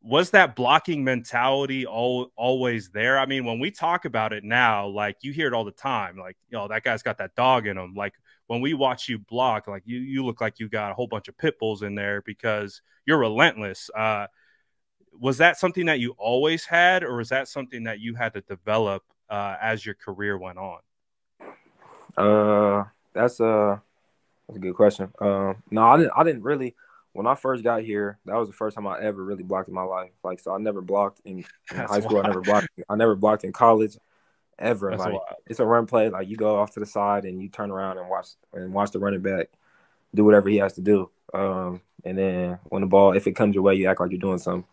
was that blocking mentality always there? I mean, when we talk about it now, like you hear it all the time, like, that guy's got that dog in him. Like when we watch you block, like you look like you got a whole bunch of pit bulls in there because you're relentless. Was that something that you always had, or was that something that you had to develop as your career went on? That's a good question. No, I didn't really. When I first got here, that was the first time I ever really blocked in my life. Like, so I never blocked in That's high school. wild. I never blocked in college ever. That's Like, wild. it's a run play. Like, you go off to the side and you turn around and watch the running back do whatever he has to do. And then when the ball, if it comes your way, you act like you're doing something.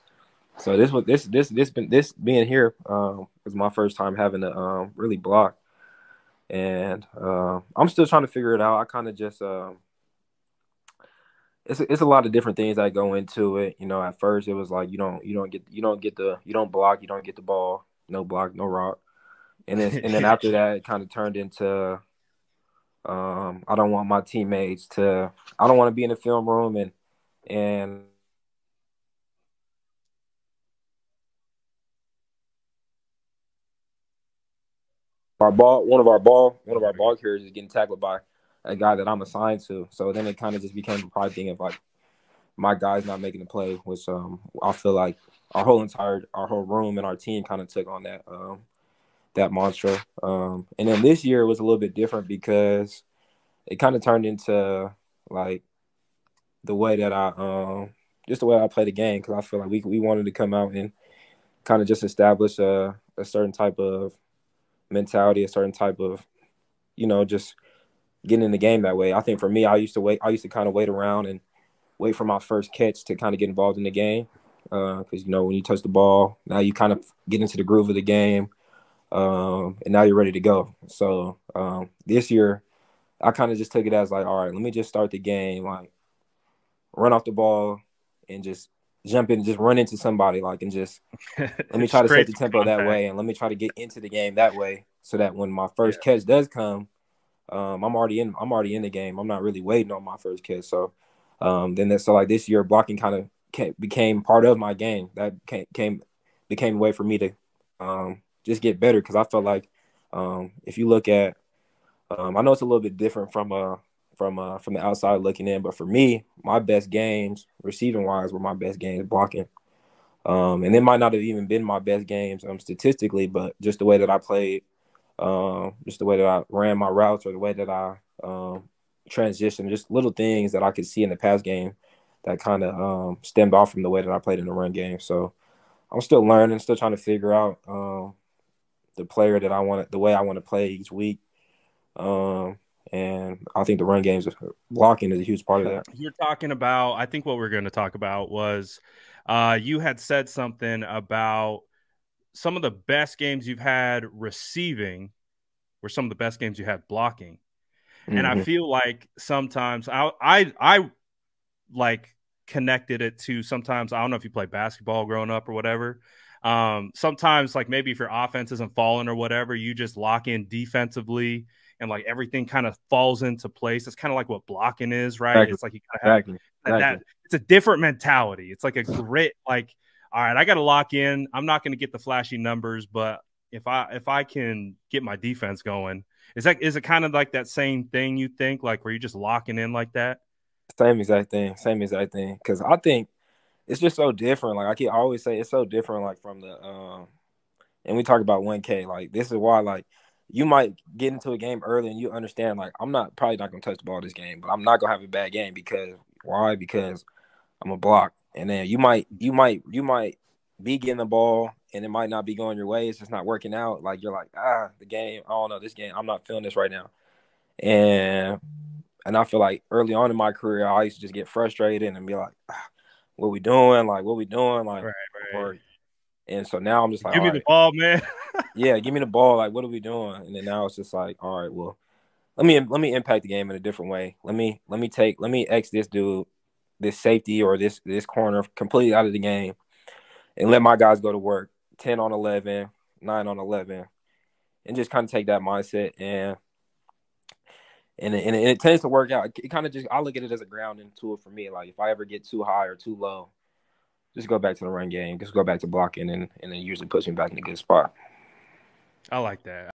So this being here was my first time having to really block, and I'm still trying to figure it out. I kind of just it's a lot of different things that go into it. You know, at first it was like you don't block, you don't get the ball, no block, no rock, and then after that it kind of turned into I don't want my teammates to I don't want to be in the film room and one of our ball carriers is getting tackled by a guy that I'm assigned to. So then it kind of just became a pride thing of like my guy's not making the play, which I feel like our whole room and our team kind of took on that mantra. And then this year was a little bit different because it kind of turned into like the way that I just the way I play the game, because I feel like we wanted to come out and kind of just establish a certain type of mentality, a certain type of just getting in the game that way. I think for me, I used to kind of wait around and wait for my first catch to kind of get involved in the game. Because when you touch the ball, now you kind of get into the groove of the game, and now you're ready to go. So this year, I kind of just took it as like, all right, let me just start the game, like run off the ball and just jump in, just run into somebody, like, and just let me try to set Straight the to tempo that contact. way, and let me try to get into the game that way, so that when my Yeah. first catch does come, I'm already in the game. I'm not really waiting on my first catch. So like this year, blocking kind of became part of my game. That became a way for me to just get better, because I felt like if you look at I know it's a little bit different from the outside looking in, but for me, my best games receiving wise were my best games blocking. And it might not have even been my best games statistically, but just the way that I played, just the way that I ran my routes, or the way that I transitioned, just little things that I could see in the pass game that kind of stemmed off from the way that I played in the run game. So I'm still learning, still trying to figure out the player that I want, the way I want to play each week. And I think the run game's blocking is a huge part of that. You're talking about, I think what we're going to talk about was you had said something about some of the best games you've had receiving were some of the best games you had blocking. And I Mm-hmm. feel like sometimes I like connected it to, sometimes I don't know if you play basketball growing up or whatever. Sometimes like maybe if your offense isn't falling or whatever, you just lock in defensively and like everything kind of falls into place. It's kind of like what blocking is, right? Exactly. It's like you kind of have Exactly. that Exactly. it's a different mentality. It's like a grit, like, all right, I got to lock in. I'm not going to get the flashy numbers, but if I can get my defense going, is it kind of like that same thing you think, like where you're just locking in like that? Same exact thing. Same exact thing. Because I think it's just so different. Like I always say, it's so different. Like from the and we talk about 1K. Like this is why, like, you might get into a game early and you understand, like, I'm not probably not gonna touch the ball this game, but I'm not gonna have a bad game. Because why? Because I'm a block. And then you might be getting the ball and it might not be going your way. It's just not working out. Like you're like, the game, I don't know, this game, I'm not feeling this right now. And I feel like early on in my career, I used to just get frustrated and be like, what we doing? Like, what we doing? Like, Right, right. or and so now I'm just like, Give all me the right, ball, man. yeah, give me the ball. Like, what are we doing? And then now it's just like, all right, well, let me impact the game in a different way. Let me X this dude, this safety or this corner completely out of the game, and let my guys go to work. 10 on 11, 9 on 11, and just kind of take that mindset and it tends to work out. It kind of just, I look at it as a grounding tool for me. Like if I ever get too high or too low, just go back to the run game, just go back to blocking, and then usually puts me back in a good spot. I like that.